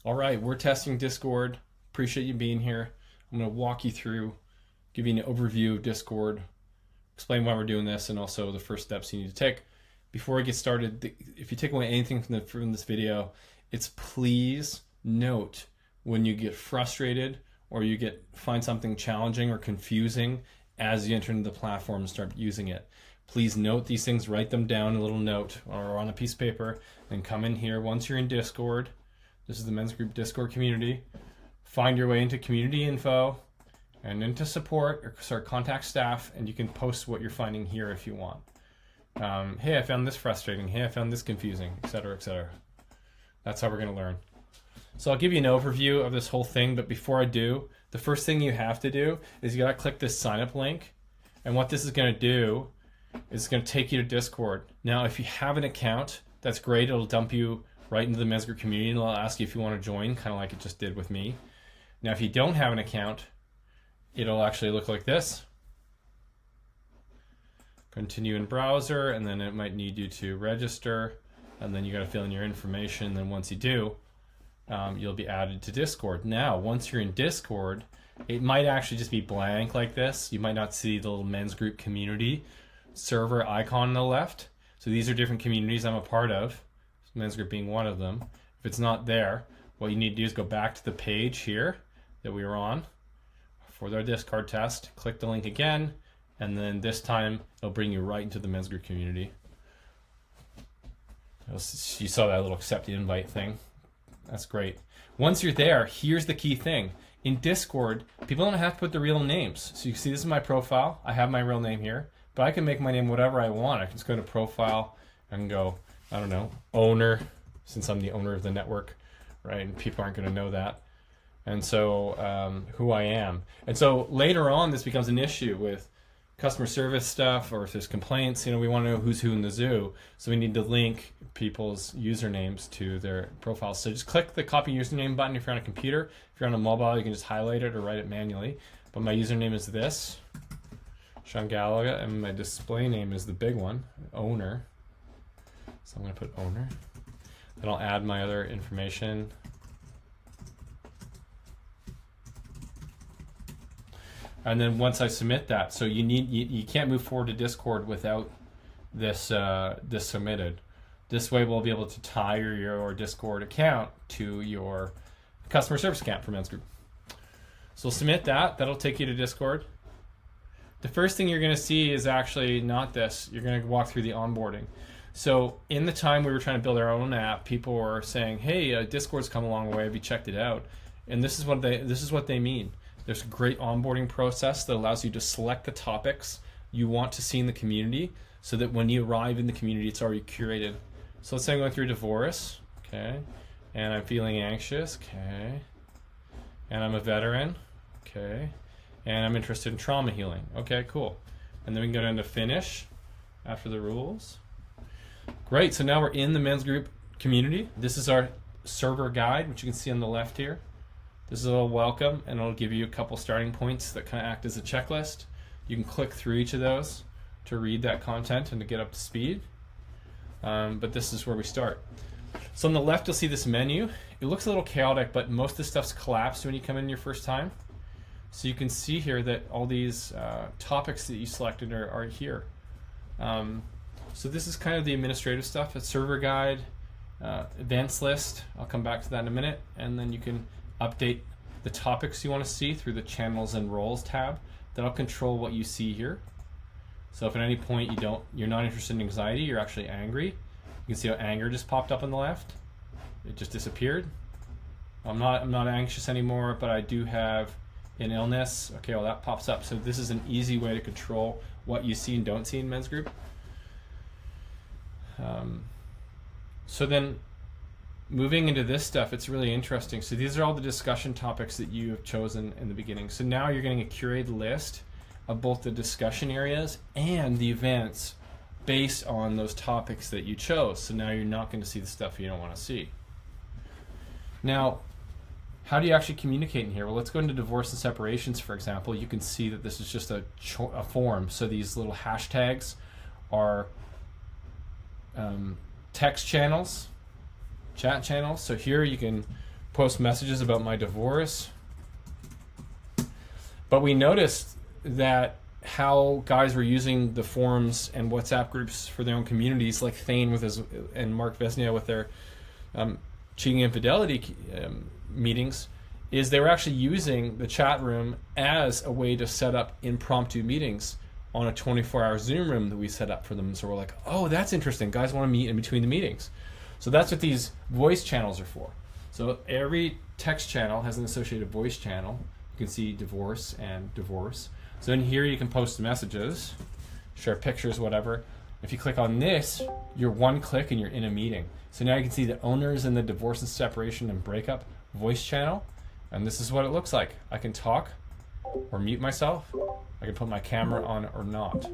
All right, we're testing Discord. Appreciate you being here. I'm going to walk you through, give you an overview of Discord, explain why we're doing this, and also the first steps you need to take. Before I get started, if you take away anything from this video, it's please note when you get frustrated or you find something challenging or confusing as you enter into the platform and start using it. Please note these things, write them down in a little note or on a piece of paper, and come in here. Once you're in Discord, this is the Men's Group Discord community, find your way into community info and into support or start contact staff, and you can post what you're finding here if you want. Hey, I found this frustrating. Hey, I found this confusing, etc., etc. That's how we're going to learn. So I'll give you an overview of this whole thing, but before I do, the first thing you have to do is you got to click this sign up link. And what this is going to do is it's going to take you to Discord. Now, if you have an account, that's great. It'll dump you right into the Men's Group community, and it'll ask you if you want to join, kind of like it just did with me. Now, if you don't have an account, it'll actually look like this. Continue in browser, and then it might need you to register, and then you got to fill in your information. Then once you do, you'll be added to Discord. Now, once you're in Discord, it might actually just be blank like this. You might not see the little Men's Group community server icon on the left. So these are different communities I'm a part of, Men's Group being one of them. If it's not there, what you need to do is go back to the page here that we were on for their Discord test, click the link again, and then this time it'll bring you right into the Men's Group community. You saw that little accept the invite thing. That's great. Once you're there, here's the key thing. In Discord, people don't have to put their real names. So you can see this is my profile. I have my real name here, but I can make my name whatever I want. I can just go to profile and go, I don't know, owner, since I'm the owner of the network, right? And people aren't going to know that. And so who I am. And so later on, this becomes an issue with customer service stuff, or if there's complaints, we want to know who's who in the zoo. So we need to link people's usernames to their profiles. So just click the copy username button if you're on a computer. If you're on a mobile, you can just highlight it or write it manually. But my username is this, Sean Gallagher, and my display name is the big one, owner. So I'm going to put owner. Then I'll add my other information. And then once I submit that, so you can't move forward to Discord without this this submitted. This way we'll be able to tie your Discord account to your customer service account for Men's Group. So submit that. That'll take you to Discord. The first thing you're going to see is actually not this. You're going to walk through the onboarding. So in the time we were trying to build our own app, people were saying, "Hey, Discord's come a long way. Have you checked it out?" And this is what they mean. There's a great onboarding process that allows you to select the topics you want to see in the community, so that when you arrive in the community, it's already curated. So let's say I'm going through divorce, okay, and I'm feeling anxious, okay, and I'm a veteran, okay, and I'm interested in trauma healing, okay, cool. And then we can go down to finish after the rules. Great, so now we're in the Men's Group community. This is our server guide, which you can see on the left here. This is a little welcome, and it'll give you a couple starting points that kind of act as a checklist. You can click through each of those to read that content and to get up to speed. But this is where we start. So on the left, you'll see this menu. It looks a little chaotic, but most of the stuff's collapsed when you come in your first time. So you can see here that all these topics that you selected are here. So this is kind of the administrative stuff. A server guide, events list. I'll come back to that in a minute. And then you can update the topics you want to see through the channels and roles tab. That'll control what you see here. So if at any point you're not interested in anxiety, you're actually angry. You can see how anger just popped up on the left. It just disappeared. I'm not anxious anymore, but I do have an illness. Okay, well that pops up. So this is an easy way to control what you see and don't see in Men's Group. So then moving into this stuff, it's really interesting. So these are all the discussion topics that you have chosen in the beginning. So now you're getting a curated list of both the discussion areas and the events based on those topics that you chose. So now you're not going to see the stuff you don't want to see. Now, how do you actually communicate in here? Well, let's go into divorce and separations, for example. You can see that this is just a form. So these little hashtags are text channels, chat channels. So here you can post messages about my divorce. But we noticed that how guys were using the forums and WhatsApp groups for their own communities, like Thane with his and Mark Vesnia with their cheating infidelity meetings, is they were actually using the chat room as a way to set up impromptu meetings on a 24-hour Zoom room that we set up for them. So we're like, oh, that's interesting. Guys want to meet in between the meetings. So that's what these voice channels are for. So every text channel has an associated voice channel. You can see divorce and divorce. So in here you can post messages, share pictures, whatever. If you click on this, you're one click and you're in a meeting. So now you can see the owners in the divorce and separation and breakup voice channel. And this is what it looks like. I can talk or mute myself. I can put my camera on or not.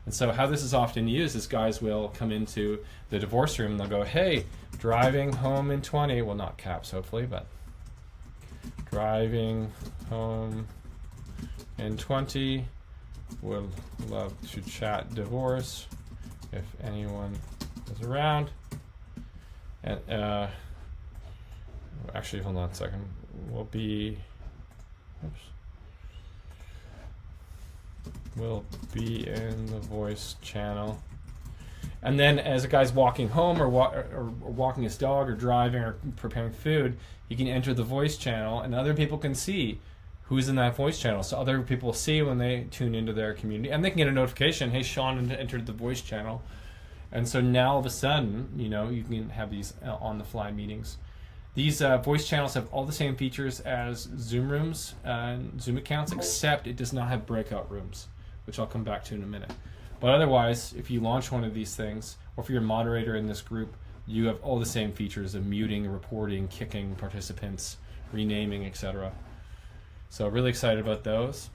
And so how this is often used is guys will come into the divorce room and they'll go, hey, driving home in 20, well, not caps hopefully, but driving home in 20, would love to chat divorce if anyone is around. And actually, hold on a second. Will be in the voice channel. And then as a guy's walking home or walking his dog or driving or preparing food, he can enter the voice channel and other people can see who's in that voice channel. So other people see when they tune into their community, and they can get a notification, hey, Sean entered the voice channel. And so now all of a sudden, you know, you can have these on-the-fly meetings. These voice channels have all the same features as Zoom rooms and Zoom accounts, except it does not have breakout rooms, which I'll come back to in a minute. But otherwise, if you launch one of these things, or if you're a moderator in this group, you have all the same features of muting, reporting, kicking participants, renaming, etc. So really excited about those.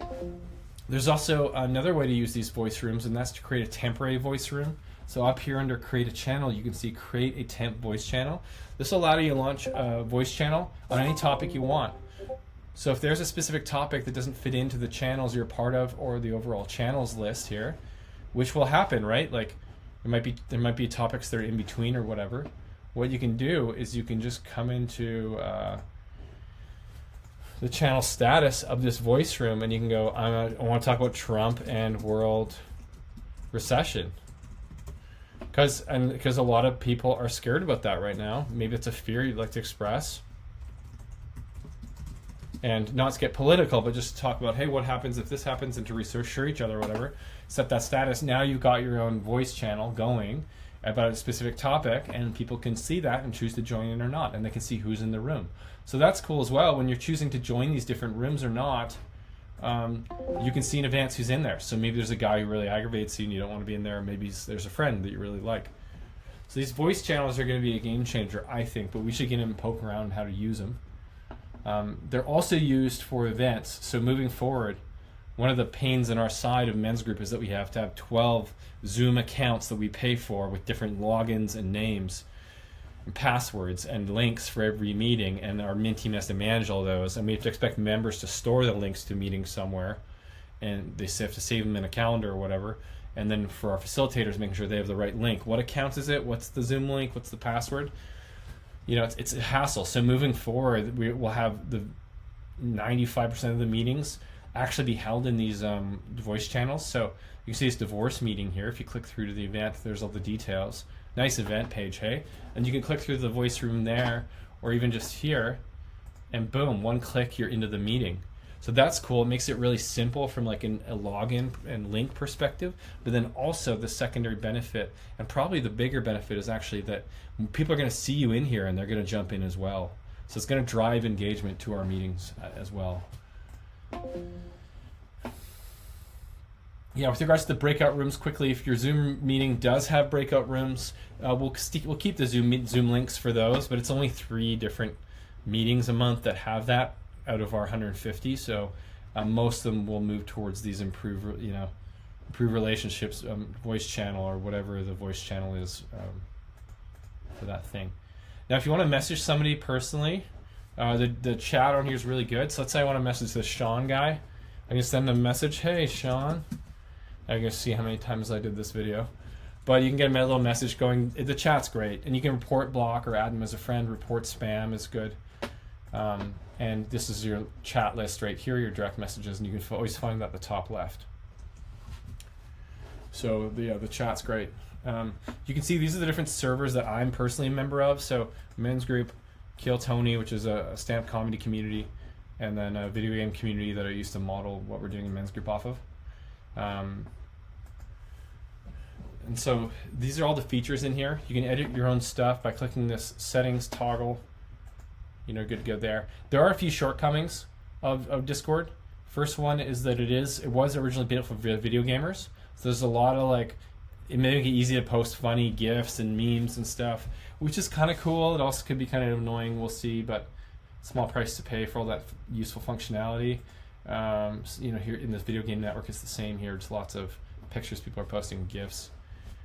There's also another way to use these voice rooms, and that's to create a temporary voice room. So up here under create a channel, you can see create a temp voice channel. This will allow you to launch a voice channel on any topic you want. So if there's a specific topic that doesn't fit into the channels you're part of or the overall channels list here, which will happen, right? Like there might be topics that are in between or whatever. What you can do is you can just come into the channel status of this voice room and you can go, I want to talk about Trump and world recession. Because a lot of people are scared about that right now. Maybe it's a fear you'd like to express. And not to get political, but just to talk about, hey, what happens if this happens, and to reassure each other or whatever. Set that status. Now you've got your own voice channel going about a specific topic, and people can see that and choose to join in or not, and they can see who's in the room. So that's cool as well. When you're choosing to join these different rooms or not, you can see in advance who's in there. So maybe there's a guy who really aggravates you and you don't want to be in there. Maybe there's a friend that you really like. So these voice channels are going to be a game changer, I think, but we should get in and poke around on how to use them. They're also used for events. So moving forward, one of the pains in our side of Men's Group is that we have to have 12 Zoom accounts that we pay for with different logins and names and passwords and links for every meeting, and our Mint team has to manage all those, and we have to expect members to store the links to meetings somewhere, and they have to save them in a calendar or whatever. And then for our facilitators, making sure they have the right link. What account is it? What's the Zoom link? What's the password? You know, it's a hassle. So moving forward, we will have the 95% of the meetings actually be held in these voice channels. So you can see this divorce meeting here. If you click through to the event, there's all the details. Nice event page, hey? And you can click through the voice room there, or even just here, and boom, one click, you're into the meeting. So that's cool. It makes it really simple from like a login and link perspective, but then also the secondary benefit, and probably the bigger benefit, is actually that people are going to see you in here and they're going to jump in as well. So it's going to drive engagement to our meetings as well. Yeah, with regards to the breakout rooms, quickly, if your Zoom meeting does have breakout rooms, we'll keep the Zoom links for those, but it's only 3 different meetings a month that have that out of our 150. So most of them will move towards these improved relationships, voice channel, or whatever the voice channel is for that thing. Now, if you want to message somebody personally, the chat on here is really good. So let's say I want to message this Sean guy. I can send him a message. Hey, Sean. I can see how many times I did this video. But you can get him a little message going. The chat's great. And you can report block or add him as a friend. Report spam is good. And this is your chat list right here, your direct messages, and you can always find that at the top left. So the chat's great. You can see these are the different servers that I'm personally a member of. So Men's Group, Kill Tony, which is a stamp comedy community, and then a video game community that I used to model what we're doing in Men's Group off of. And so these are all the features in here. You can edit your own stuff by clicking this settings toggle. You know, good to go there. There are a few shortcomings of Discord. First one is that it was originally built for video gamers. So there's a lot of it may make it easy to post funny GIFs and memes and stuff, which is kind of cool. It also could be kind of annoying, we'll see, but small price to pay for all that useful functionality. You know, here in this video game network, it's the same here. Just lots of pictures people are posting, GIFs,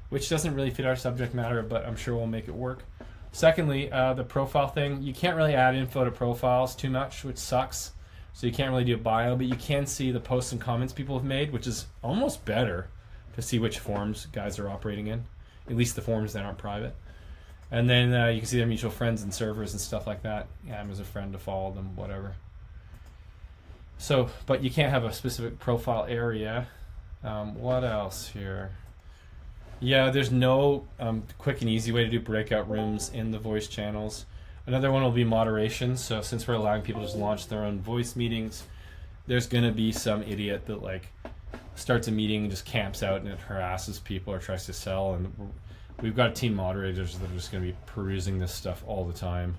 which doesn't really fit our subject matter, but I'm sure we'll make it work. Secondly, the profile thing, you can't really add info to profiles too much, which sucks. So you can't really do a bio, but you can see the posts and comments people have made, which is almost better to see which forums guys are operating in, at least the forums that aren't private. And then you can see their mutual friends and servers and stuff like that. Yeah, I'm as a friend to follow them, whatever. So, but you can't have a specific profile area. What else here? Yeah, there's no quick and easy way to do breakout rooms in the voice channels. Another one will be moderation. So since we're allowing people to just launch their own voice meetings, there's going to be some idiot that starts a meeting and just camps out and it harasses people or tries to sell. And we've got team moderators that are just going to be perusing this stuff all the time.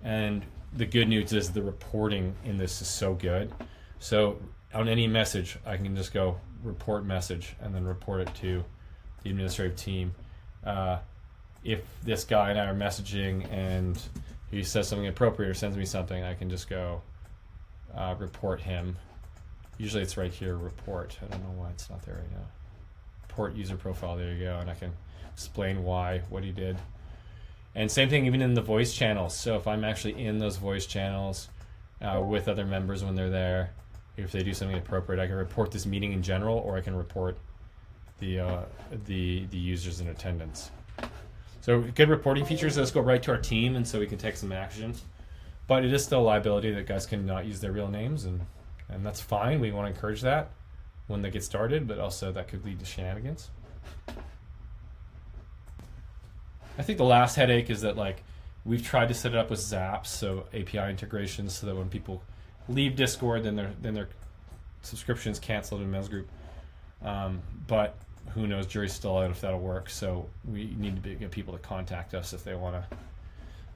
And the good news is the reporting in this is so good. So on any message, I can just go report message and then report it to the administrative team. If this guy and I are messaging and he says something appropriate or sends me something, I can just go report him. Usually it's right here, report. I don't know why it's not there right now. Report user profile, there you go. And I can explain what he did. And same thing even in the voice channels. So if I'm actually in those voice channels with other members when they're there, if they do something appropriate, I can report this meeting in general, or I can report the users in attendance. So good reporting features. Let's go right to our team, and so we can take some action. But it is still a liability that guys can not use their real names, and that's fine. We want to encourage that when they get started, but also that could lead to shenanigans. I think the last headache is that we've tried to set it up with Zaps, so API integrations, so that when people leave Discord, then their subscription's canceled in Men's Group. But who knows? Jury's still out if that'll work. So we need to get people to contact us if they want to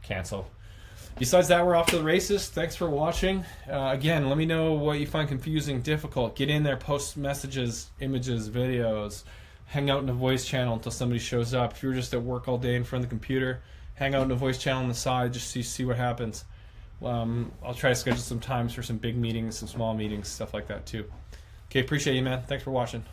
cancel. Besides that, we're off to the races. Thanks for watching. Again, let me know what you find confusing, difficult. Get in there, post messages, images, videos. Hang out in a voice channel until somebody shows up. If you're just at work all day in front of the computer, hang out in a voice channel on the side, just see what happens. I'll try to schedule some times for some big meetings, some small meetings, stuff like that too. Okay, appreciate you, man. Thanks for watching.